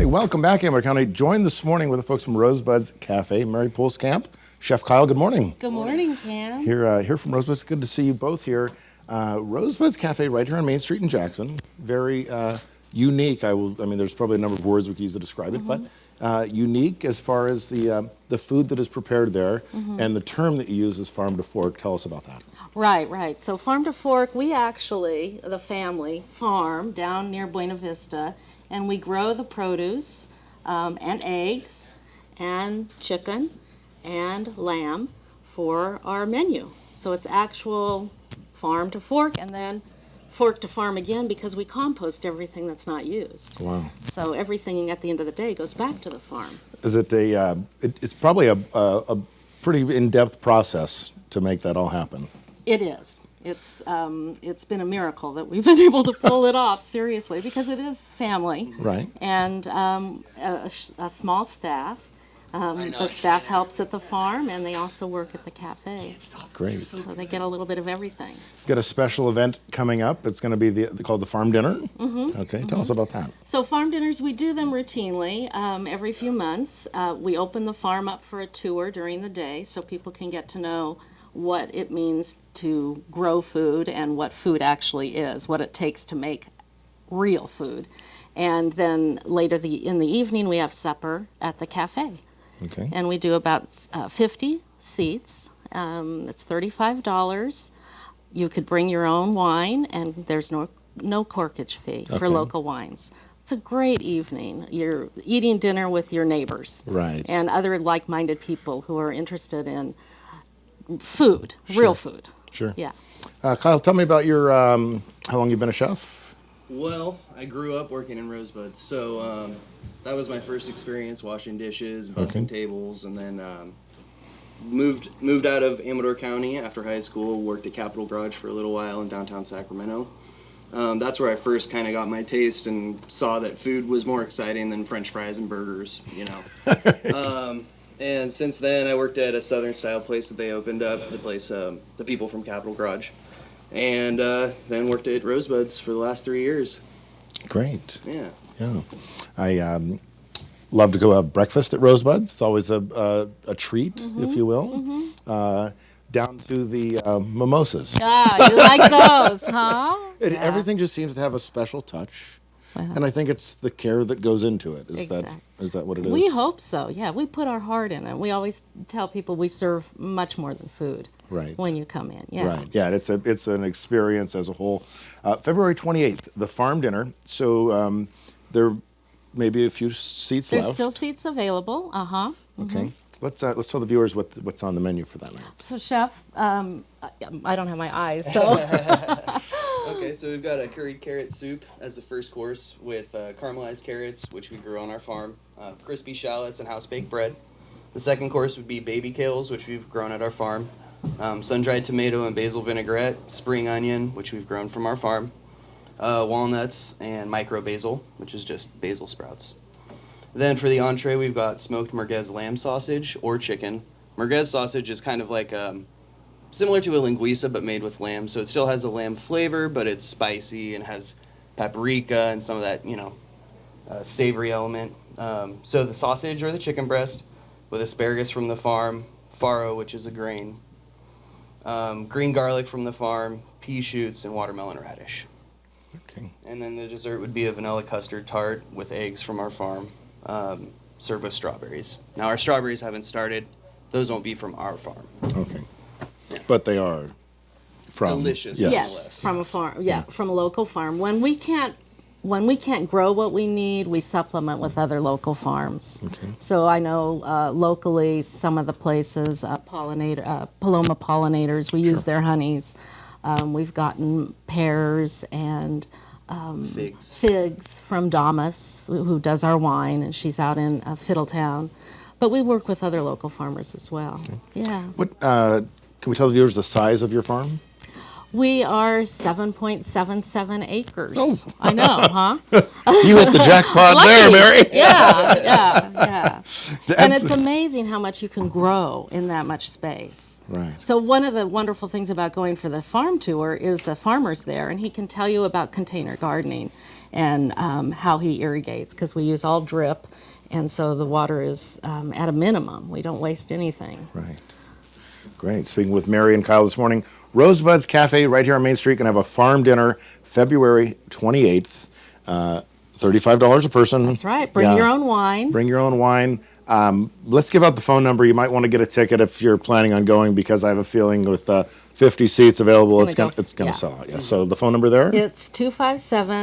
welcome back, Amber County. Joined this morning with the folks from Rosebuds Cafe, Mary Pulskamp, Chef Kyle. Good morning. Good morning, Cam. Here from Rosebuds. Good to see you both here. Rosebuds Cafe, right here on Main Street in Jackson. Very unique. I mean, there's probably a number of words we could use to describe it, but unique as far as the food that is prepared there, and the term that you use is farm to fork. Tell us about that. Right. So farm to fork, we actually, the family, farm down near Buena Vista, and we grow the produce and eggs and chicken and lamb for our menu. So it's actual farm to fork and then fork to farm again because we compost everything that's not used. Wow. So everything at the end of the day goes back to the farm. Is it it's probably a pretty in-depth process to make that all happen. It is. It's been a miracle that we've been able to pull it off, seriously, because it is family. Right. And a small staff. The staff helps at the farm, and they also work at the cafe. Great. So they get a little bit of everything. Got a special event coming up. It's going to be called the Farm Dinner. Okay, tell us about that. So farm dinners, we do them routinely every few months. We open the farm up for a tour during the day so people can get to know what it means to grow food and what food actually is, what it takes to make real food. And then later in the evening, we have supper at the cafe. Okay. And we do about 50 seats. It's $35. You could bring your own wine, and there's no corkage fee for local wines. It's a great evening. You're eating dinner with your neighbors. Right. And other like-minded people who are interested in food, real food. Sure. Yeah. Kyle, tell me about your how long you've been a chef? Well, I grew up working in Rosebuds, so that was my first experience washing dishes, bussing tables, and then moved out of Amador County after high school, worked at Capitol Garage for a little while in downtown Sacramento. That's where I first kind of got my taste and saw that food was more exciting than French fries and burgers, you know. And since then, I worked at a Southern-style place that they opened up, the place, the people from Capitol Garage. And then worked at Rosebuds for the last 3 years. Great. Yeah. Yeah. I love to go have breakfast at Rosebuds. It's always a treat, if you will. Down to the mimosas. Ah, you like those, huh? Everything just seems to have a special touch. And I think it's the care that goes into it. Is that what it is? We hope so, yeah. We put our heart in it. We always tell people we serve much more than food when you come in. Yeah. Right, yeah, it's an experience as a whole. February 28th, the farm dinner. So there may be a few seats left. There's still seats available, Okay. Let's tell the viewers what's on the menu for that night. So, Chef, I don't have my eyes, so... Okay, so we've got a curried carrot soup as the first course with caramelized carrots, which we grew on our farm, crispy shallots, and house-baked bread. The second course would be baby kales, which we've grown at our farm, sun-dried tomato and basil vinaigrette, spring onion, which we've grown from our farm, walnuts, and micro basil, which is just basil sprouts. Then for the entree, we've got smoked merguez lamb sausage or chicken. Merguez sausage is kind of like similar to a linguiça, but made with lamb. So it still has a lamb flavor, but it's spicy and has paprika and some of that, savory element. So the sausage or the chicken breast with asparagus from the farm, farro, which is a grain, green garlic from the farm, pea shoots, and watermelon radish. Okay. And then the dessert would be a vanilla custard tart with eggs from our farm, served with strawberries. Now, our strawberries haven't started. Those won't be from our farm. Okay. But they are from... Delicious. Yes, from a farm. Yeah, from a local farm. When we can't grow what we need, we supplement with other local farms. Okay. So I know locally some of the places, Paloma pollinators, we use their honeys. We've gotten pears and figs from Damas, who does our wine, and she's out in Fiddletown. But we work with other local farmers as well. Okay. Yeah. What can we tell the viewers the size of your farm? We are 7.77 acres. Oh. I know, huh? You hit the jackpot there, Mary. Yeah. And it's amazing how much you can grow in that much space. Right. So one of the wonderful things about going for the farm tour is the farmer's there, and he can tell you about container gardening and how he irrigates, because we use all drip, and so the water is at a minimum. We don't waste anything. Right. Great. Speaking with Mary and Kyle this morning, Rosebuds Cafe right here on Main Street. Going to have a farm dinner February 28th. $35 a person. That's right. Bring your own wine. Bring your own wine. Let's give out the phone number. You might want to get a ticket if you're planning on going, because I have a feeling with 50 seats available, it's going to sell out. Yeah. So the phone number there? It's 257